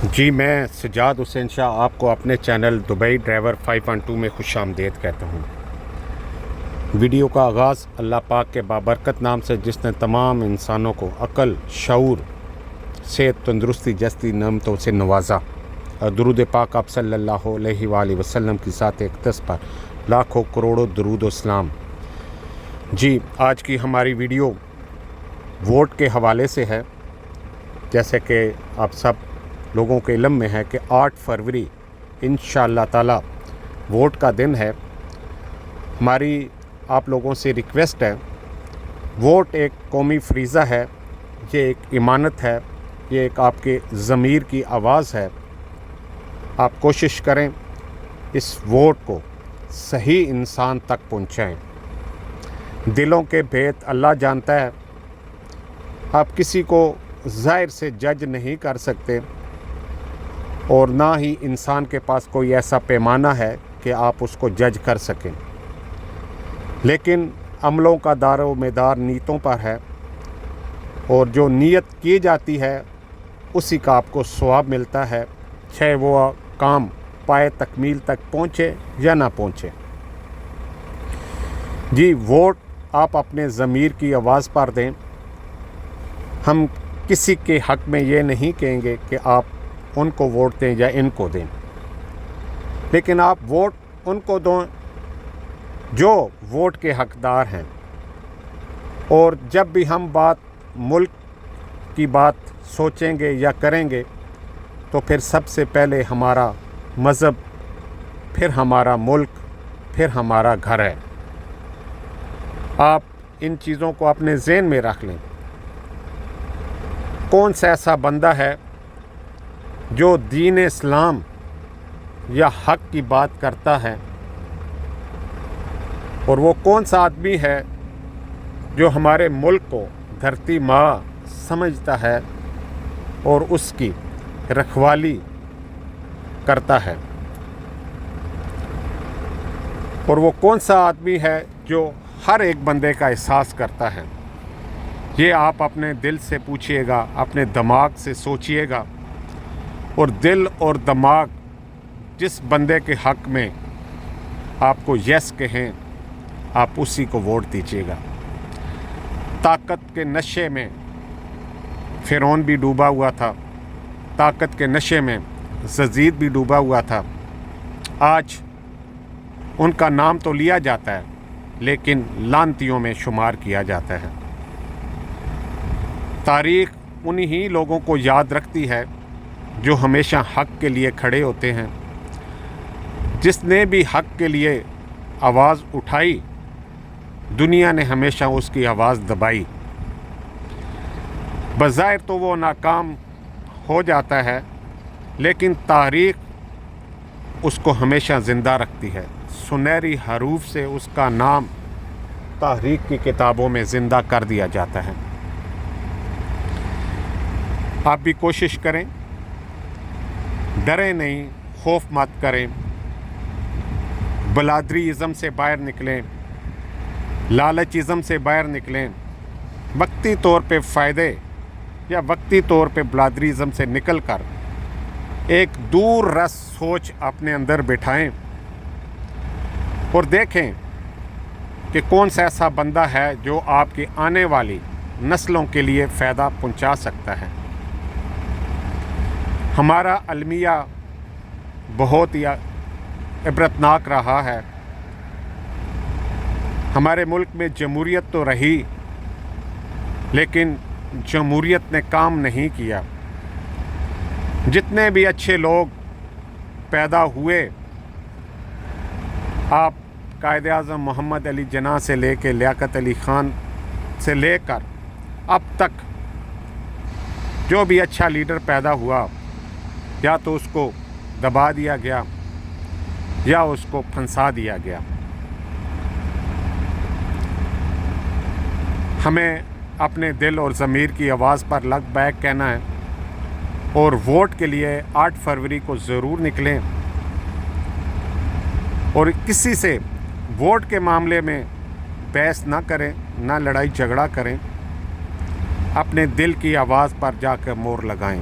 جی میں سجاد حسین شاہ آپ کو اپنے چینل دبئی ڈرائیور 512 میں خوش آمدید کہتا ہوں۔ ویڈیو کا آغاز اللہ پاک کے بابرکت نام سے جس نے تمام انسانوں کو عقل، شعور، صحت، تندرستی جیسی نعمتوں سے نوازا، اور درود پاک آپ صلی اللہ علیہ وآلہ وسلم کی ذات اقدس پر لاکھوں کروڑوں درود و سلام۔ جی آج کی ہماری ویڈیو ووٹ کے حوالے سے ہے۔ جیسے کہ آپ سب لوگوں کے علم میں ہے کہ 8 فروری انشاءاللہ تعالی ووٹ کا دن ہے۔ ہماری آپ لوگوں سے ریکویسٹ ہے، ووٹ ایک قومی فریضہ ہے، یہ ایک امانت ہے، یہ ایک آپ کے ضمیر کی آواز ہے۔ آپ کوشش کریں اس ووٹ کو صحیح انسان تک پہنچائیں۔ دلوں کے بھید اللہ جانتا ہے۔ آپ کسی کو ظاہر سے جج نہیں کر سکتے، اور نہ ہی انسان کے پاس کوئی ایسا پیمانہ ہے کہ آپ اس کو جج کر سکیں، لیکن عملوں کا دار و مدار نیتوں پر ہے، اور جو نیت کی جاتی ہے اسی کا آپ کو ثواب ملتا ہے، چاہے وہ کام پائے تکمیل تک پہنچے یا نہ پہنچے۔ جی ووٹ آپ اپنے ضمیر کی آواز پر دیں۔ ہم کسی کے حق میں یہ نہیں کہیں گے کہ آپ ان کو ووٹ دیں یا ان کو دیں، لیکن آپ ووٹ ان کو دیں جو ووٹ کے حقدار ہیں۔ اور جب بھی ہم ملک کی بات سوچیں گے یا کریں گے تو پھر سب سے پہلے ہمارا مذہب، پھر ہمارا ملک، پھر ہمارا گھر ہے۔ آپ ان چیزوں کو اپنے ذہن میں رکھ لیں۔ کون سا ایسا بندہ ہے جو دین اسلام یا حق کی بات کرتا ہے، اور وہ کون سا آدمی ہے جو ہمارے ملک کو دھرتی ماں سمجھتا ہے اور اس کی رکھوالی کرتا ہے، اور وہ کون سا آدمی ہے جو ہر ایک بندے کا احساس کرتا ہے۔ یہ آپ اپنے دل سے پوچھئے گا، اپنے دماغ سے سوچئے گا، اور دل اور دماغ جس بندے کے حق میں آپ کو یس کہیں آپ اسی کو ووٹ دیجیے گا۔ طاقت کے نشے میں فرعون بھی ڈوبا ہوا تھا، طاقت کے نشے میں یزید بھی ڈوبا ہوا تھا۔ آج ان کا نام تو لیا جاتا ہے لیکن لعنتیوں میں شمار کیا جاتا ہے۔ تاریخ انہی لوگوں کو یاد رکھتی ہے جو ہمیشہ حق کے لیے کھڑے ہوتے ہیں۔ جس نے بھی حق کے لیے آواز اٹھائی، دنیا نے ہمیشہ اس کی آواز دبائی۔ بظاہر تو وہ ناکام ہو جاتا ہے، لیکن تاریخ اس کو ہمیشہ زندہ رکھتی ہے۔ سنہری حروف سے اس کا نام تاریخ کی کتابوں میں زندہ کر دیا جاتا ہے۔ آپ بھی کوشش کریں، ڈریں نہیں، خوف مت کریں، بلادری ازم سے باہر نکلیں، لالچ ازم سے باہر نکلیں۔ وقتی طور پہ فائدے یا وقتی طور پہ بلادری ازم سے نکل کر ایک دور رس سوچ اپنے اندر بٹھائیں، اور دیکھیں کہ کون سا ایسا بندہ ہے جو آپ کی آنے والی نسلوں کے لیے فائدہ پہنچا سکتا ہے۔ ہمارا المیہ بہت ہی عبرتناک رہا ہے۔ ہمارے ملک میں جمہوریت تو رہی، لیکن جمہوریت نے کام نہیں کیا۔ جتنے بھی اچھے لوگ پیدا ہوئے، آپ قائد اعظم محمد علی جناح سے لے کے لیاقت علی خان سے لے کر اب تک جو بھی اچھا لیڈر پیدا ہوا، یا تو اس کو دبا دیا گیا یا اس کو پھنسا دیا گیا۔ ہمیں اپنے دل اور ضمیر کی آواز پر لگ بیک کہنا ہے، اور ووٹ کے لیے 8 فروری کو ضرور نکلیں، اور کسی سے ووٹ کے معاملے میں بحث نہ کریں، نہ لڑائی جھگڑا کریں، اپنے دل کی آواز پر جا کر مور لگائیں۔